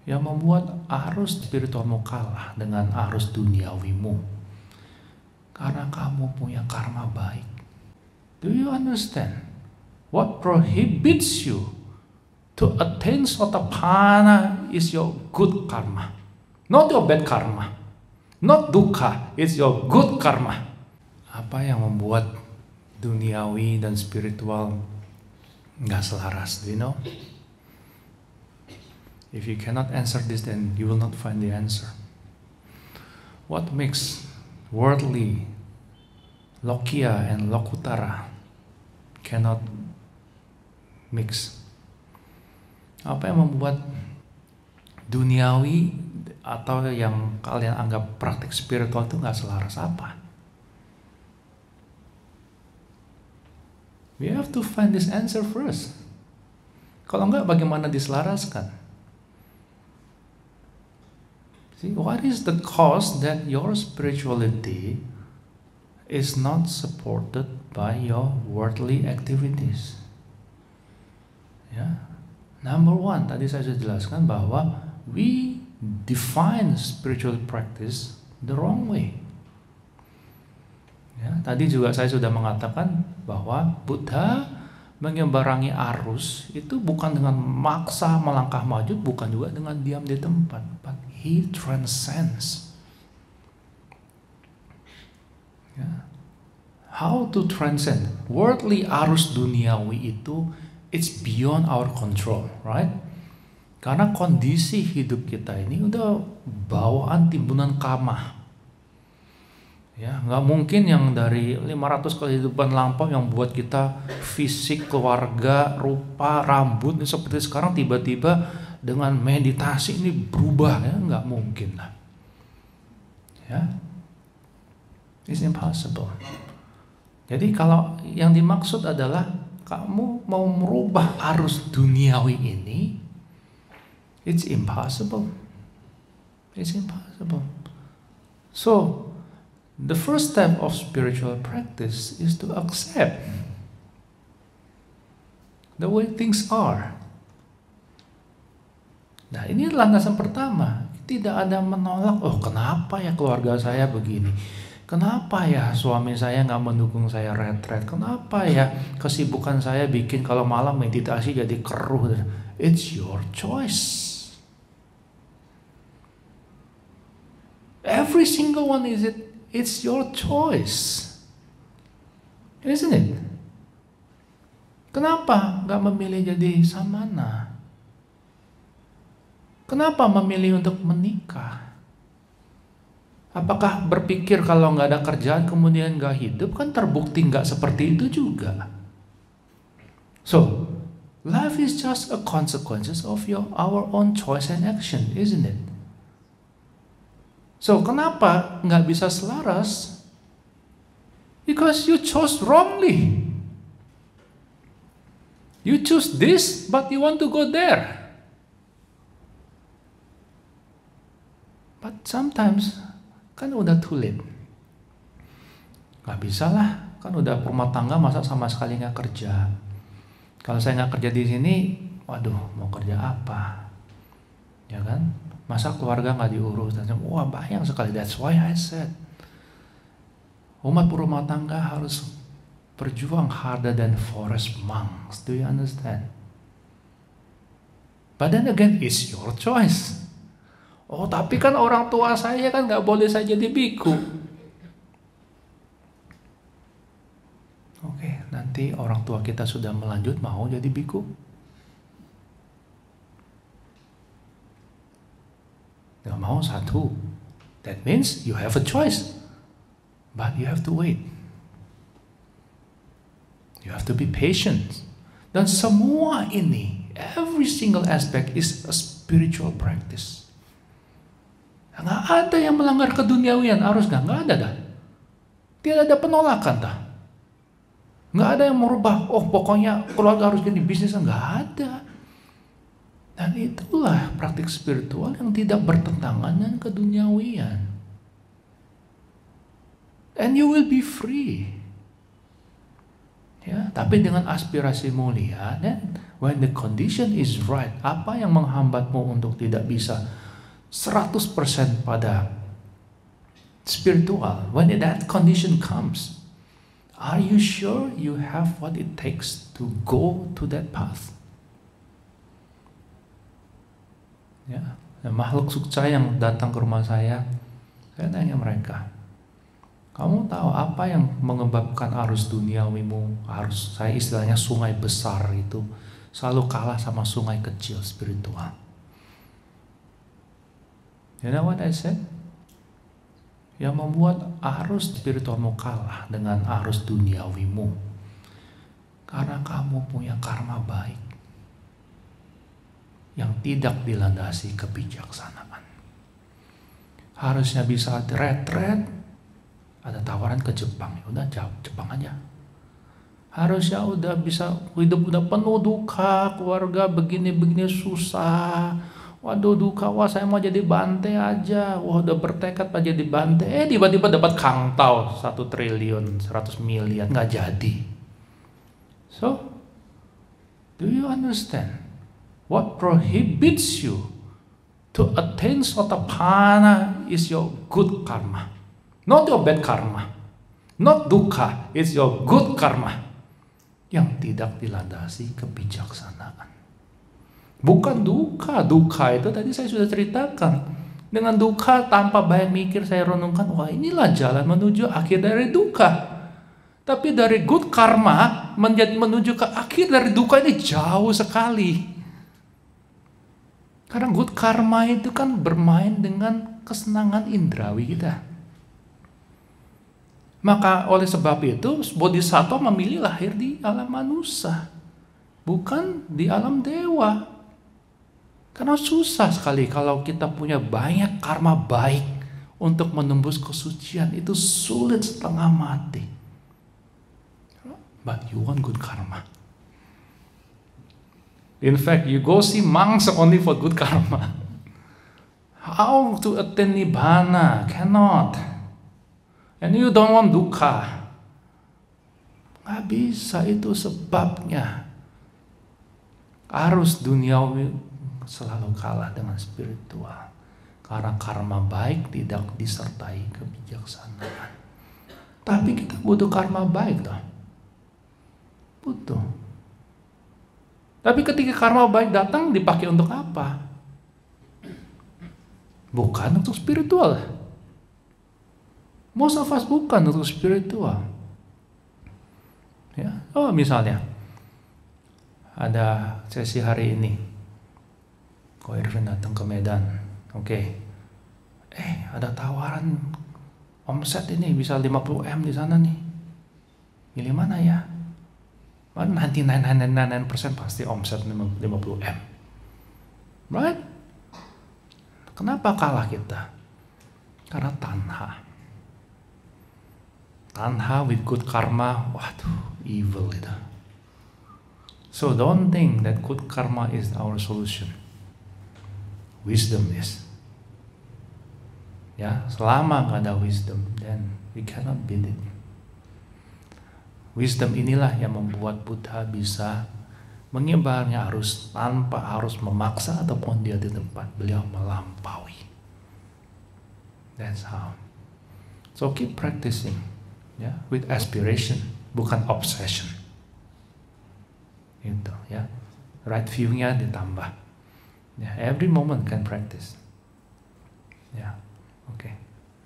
yang membuat arus spiritualmu kalah dengan arus duniawimu. Karena kamu punya karma baik. Do you understand? What prohibits you to attain Sotapanna is your good karma. Not your bad karma. Not dukkha, it's your good karma. Apa yang membuat duniawi dan spiritual nggak selaras? Do you know? If you cannot answer this, then you will not find the answer. What makes worldly, Lokia and Lokutara cannot mix? Apa yang membuat duniawi atau yang kalian anggap praktik spiritual itu nggak selaras apa? We have to find this answer first. Kalau enggak, bagaimana diselaraskan? See, what is the cause that your spirituality is not supported by your worldly activities? Ya, number one, tadi saya sudah jelaskan bahwa we define spiritual practice the wrong way. Ya, tadi juga saya sudah mengatakan bahwa Buddha menyeberangi arus itu bukan dengan maksa melangkah maju, bukan juga dengan diam di tempat, but he transcends. Ya. How to transcend? Worldly arus duniawi itu, it's beyond our control, right? Karena kondisi hidup kita ini udah bawaan timbunan karma. Ya, nggak mungkin yang dari 500 kehidupan lampau yang buat kita fisik, keluarga, rupa, rambut seperti sekarang tiba-tiba dengan meditasi ini berubah, ya nggak mungkin lah. Ya, it's impossible. Jadi kalau yang dimaksud adalah kamu mau merubah arus duniawi ini, it's impossible. It's impossible. So the first step of spiritual practice is to accept the way things are. Nah, ini landasan pertama. Tidak ada menolak, oh kenapa ya keluarga saya begini? Kenapa ya suami saya nggak mendukung saya retret? Kenapa ya kesibukan saya bikin kalau malam meditasi jadi keruh? It's your choice. Every single one is it. It's your choice, isn't it? Kenapa nggak memilih jadi samana? Kenapa memilih untuk menikah? Apakah berpikir kalau nggak ada kerjaan kemudian nggak hidup? Kan terbukti nggak seperti itu juga. So, life is just a consequences of our own choice and action, isn't it? So, kenapa nggak bisa selaras? Because you chose wrongly. You choose this, but you want to go there. But sometimes, kan udah too late. Nggak bisa lah, kan udah rumah tangga masa sama sekali nggak kerja. Kalau saya nggak kerja di sini, waduh, mau kerja apa? Ya kan? Masa keluarga nggak diurus? Dan wah, bayang sekali. That's why I said umat berumah tangga harus berjuang harder than forest monks. Do you understand? But then again, it's your choice. Oh, tapi kan orang tua saya kan nggak boleh saya jadi biku. Oke, nanti orang tua kita sudah melanjut mau jadi biku. Nggak mau satu. That means you have a choice. But you have to wait. You have to be patient. Dan semua ini, every single aspect is a spiritual practice. Nggak ada yang melanggar keduniawian, harus nggak ada dah. Tidak ada penolakan dah. Nggak ada yang merubah, oh pokoknya keluarga harus jadi bisnis, nggak ada. Dan itulah praktik spiritual yang tidak bertentangan dengan keduniawian. And you will be free. Ya, tapi dengan aspirasi mulia, when the condition is right, apa yang menghambatmu untuk tidak bisa 100% pada spiritual? When that condition comes, are you sure you have what it takes to go to that path? Ya, makhluk sukca yang datang ke rumah saya tanya mereka, kamu tahu apa yang menyebabkan arus duniawimu, saya istilahnya sungai besar itu selalu kalah sama sungai kecil spiritual? You know what I said? Yang membuat arus spiritualmu kalah dengan arus duniawimu karena kamu punya karma baik yang tidak dilandasi kebijaksanaan. Harusnya bisa retret. Ada tawaran ke Jepang, ya udah Jepang aja. Harusnya udah bisa hidup udah penuh duka, keluarga begini-begini susah. Waduh duka, wah saya mau jadi bante aja. Wah udah bertekad mau jadi bante. Tiba-tiba dapat kangtau 1 triliun 100 miliar, nggak jadi. So, do you understand? What prohibits you to attain Sotapanna is your good karma. Not your bad karma. Not dukkha, it's your good karma. Yang tidak dilandasi kebijaksanaan. Bukan dukkha. Dukkha itu tadi saya sudah ceritakan. Dengan dukkha tanpa banyak mikir saya renungkan, wah inilah jalan menuju akhir dari dukkha. Tapi dari good karma menuju ke akhir dari dukkha ini jauh sekali. Karena good karma itu kan bermain dengan kesenangan indrawi kita. Maka oleh sebab itu Bodhisattva memilih lahir di alam manusia, bukan di alam dewa. Karena susah sekali kalau kita punya banyak karma baik untuk menembus kesucian, itu sulit setengah mati. But you want good karma. In fact, you go see monks only for good karma. How to attain nibbana? Cannot. And you don't want dukkha. Nggak bisa, itu sebabnya. Arus duniawi selalu kalah dengan spiritual. Karena karma baik tidak disertai kebijaksanaan. Tapi kita butuh karma baik toh. Butuh. Tapi ketika karma baik datang dipakai untuk apa? Bukan untuk spiritual. Most of us bukan untuk spiritual. Ya, misalnya ada sesi hari ini, Ko Irvin datang ke Medan, oke. Ada tawaran omset ini bisa 50M di sana nih. Milih mana ya? 99% pasti omset 50M. Right? Kenapa kalah kita? Karena tanha. Tanha with good karma, waduh, evil itu. So don't think that good karma is our solution. Wisdom is. Ya, selama nggak ada wisdom, then we cannot beat it. Wisdom inilah yang membuat Buddha bisa menyebarnya arus tanpa harus memaksa ataupun dia di tempat. Beliau melampaui. That's how. So keep practicing. Ya, with aspiration, bukan obsession. Itu ya. Right view-nya ditambah. Ya, every moment can practice.